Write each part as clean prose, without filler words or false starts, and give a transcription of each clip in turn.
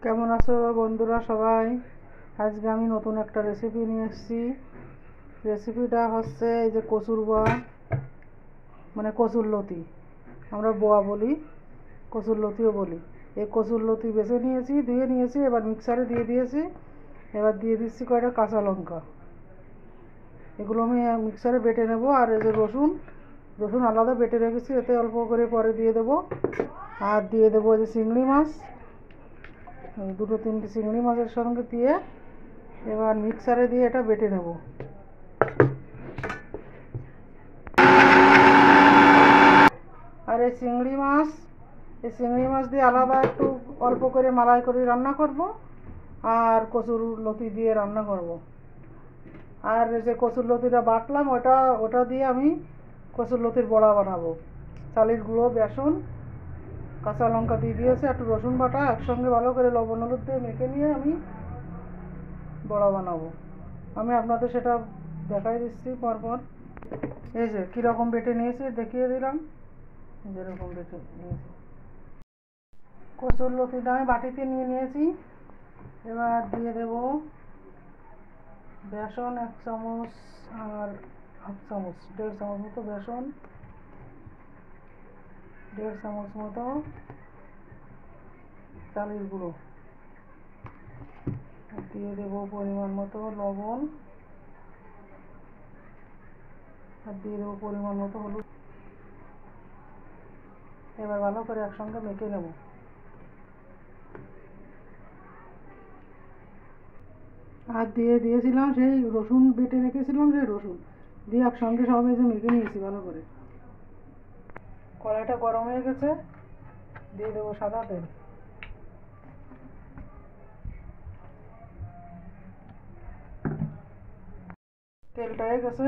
কেমন আছো বন্ধুরা সবাই? আজকে আমি নতুন একটা রেসিপি নিয়ে এসেছি। রেসিপিটা হচ্ছে এই যে কচুর বোয়া, মানে কচুর লতি। আমরা বোয়া বলি, কচুর লতিও বলি। এই কচুর লতি বেছে নিয়েছি, ধুয়ে নিয়েছি, এবার মিক্সারে দিয়ে দিয়েছি। এবার দিয়ে দিচ্ছি কয়টা কাঁচা লঙ্কা। এগুলো আমি মিক্সারে বেটে নেব। আর এই যে রসুন রসুন আলাদা বেটে রেখেছি, এতে অল্প করে পরে দিয়ে দেবো। আর দিয়ে দেবো এই যে চিংড়ি মাছ, দুটো তিনটে চিংড়ি মাছের সঙ্গে দিয়ে এবার মিক্সারে দিয়ে এটা বেটে নেব। আর এই চিংড়ি মাছ দিয়ে আলাদা একটু অল্প করে মালাই করে রান্না করব, আর কচুর লতি দিয়ে রান্না করব। আর যে কচুর লতিটা বাটলাম ওটা দিয়ে আমি কচুর লতির বড়া বানাবো। চালের গুঁড়ো, বেসন, কাঁচা লঙ্কা দিয়ে দিয়েছে, একটু রসুন বাটা একসঙ্গে ভালো করে লবণ হলুদ দিয়ে মেখে নিয়ে আমি বড়া বানাবো। আমি আপনাদের সেটা দেখাই দিচ্ছি পরপর। এই যে কীরকম বেটে নিয়েছি দেখিয়ে দিলাম, যেরকম বেটে নিয়েছি। কচুর লতিটা আমি বাটিতে নিয়ে নিয়েছি। এবার দিয়ে দেব বেসন 1 চামচ, আর হাফ চামচ, 1.5 চামচ মতো বেসন, 1.5 চামচ মতো চালের গুঁড়ো, দিয়ে দেবো পরিমাণ মতো লবণ, আর দিয়ে দেবো পরিমাণ মতো হলুদ। এবার ভালো করে একসঙ্গে মেখে নেব। আর দিয়েছিলাম সেই রসুন বেটে রেখেছিলাম, সেই রসুন দিয়ে একসঙ্গে সব এই যে মেখে নিয়েছি ভালো করে। কড়াইটা গরম হয়ে গেছে, দিয়ে দেবো সাদা তেল। তেলটা হয়ে গেছে,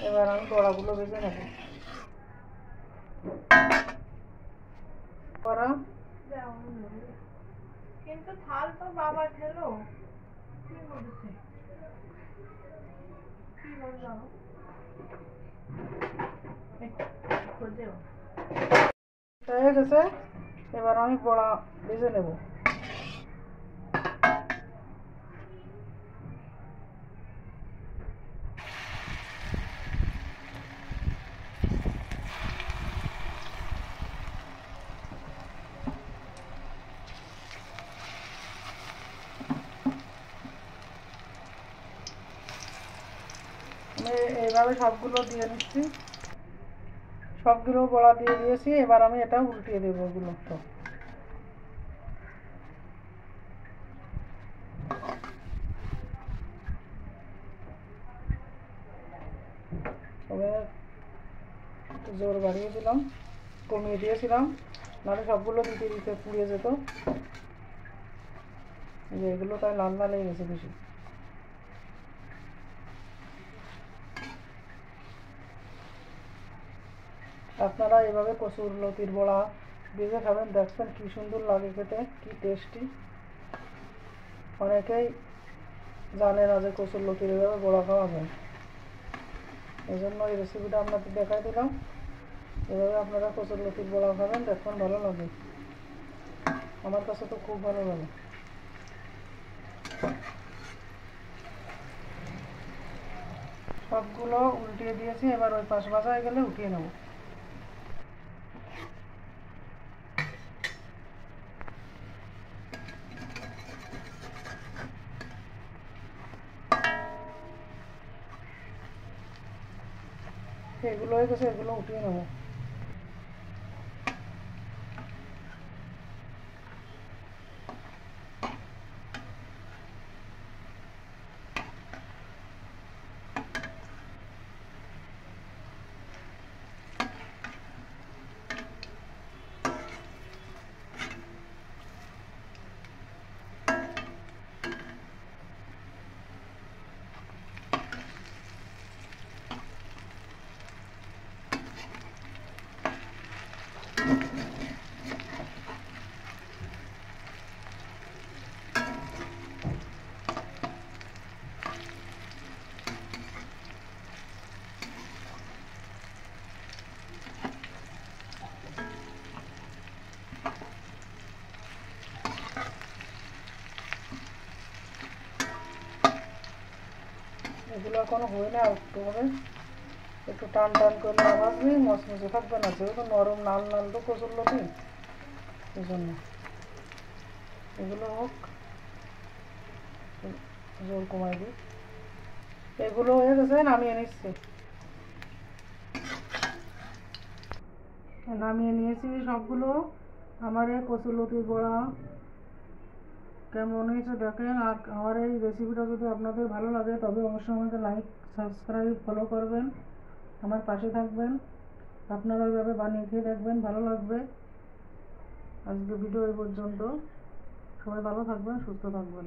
এবার আমি বড়াগুলো ভেজে নেব। বড়া কিন্তু থাল তো বাবা খেলো, কি বলছে কি বললো খোঁজেও হয়ে গেছে, এবার আমি বড়া ভেজে নেব। আমি এইভাবে সবগুলো দিয়ে নিচ্ছি, সবগুলো বড়া দিয়ে দিয়েছি। এবার আমি এটা উল্টিয়ে দেবো ওগুলো। তো তবে একটু জোর বাড়িয়ে দিলাম, কমিয়ে দিয়েছিলাম, নাহলে সবগুলো দিতে দিতে পুড়িয়ে যেত। যে এগুলো তাই লাল লাল হয়ে গেছে বেশি। আপনারা এভাবে কচুর লতির বড়া ভেজে খাবেন, দেখবেন কি সুন্দর লাগে খেতে, কি টেস্টি। অনেকেই জানে না যে কচুর লতির এভাবে বড়া খাওয়া যায়, এই জন্য এই রেসিপিটা আপনাদের দেখাই দিলাম। এভাবে আপনারা কচুর লতির বড়া খাবেন, দেখবেন ভালো লাগে। আমার কাছে তো খুব ভালো লাগে। সবগুলো উল্টিয়ে দিয়েছি, এবার ওই পাশ ভাজা হয়ে গেলে উঠিয়ে নেব। এগুলো হয়ে গেছে, এগুলো উঠিয়ে নেব। এগুলো এখনো হয় না, একটু হবে, একটু টান টান করে ভাজবি, মচমচে থাকবে না, যেহেতু নরম লাল লাল তো কচুর লতি, এই জন্য এগুলো হোক, জল কমাই দিই। এগুলো হয়ে গেছে, নামিয়ে নিচ্ছি, নামিয়ে নিয়েছি সবগুলো। আমার এই কচুরলতির বড়া কেমন হয়েছে দেখেন। আর আমার এই রেসিপিটা যদি আপনাদের ভালো লাগে তবে অবশ্যই আমাকে লাইক, সাবস্ক্রাইব, ফলো করবেন, আমার পাশে থাকবেন। আপনারা ওইভাবে বানিয়ে খেয়ে দেখবেন, ভালো লাগবে। আজকে ভিডিও এই পর্যন্ত। সবাই ভালো থাকবেন, সুস্থ থাকবেন।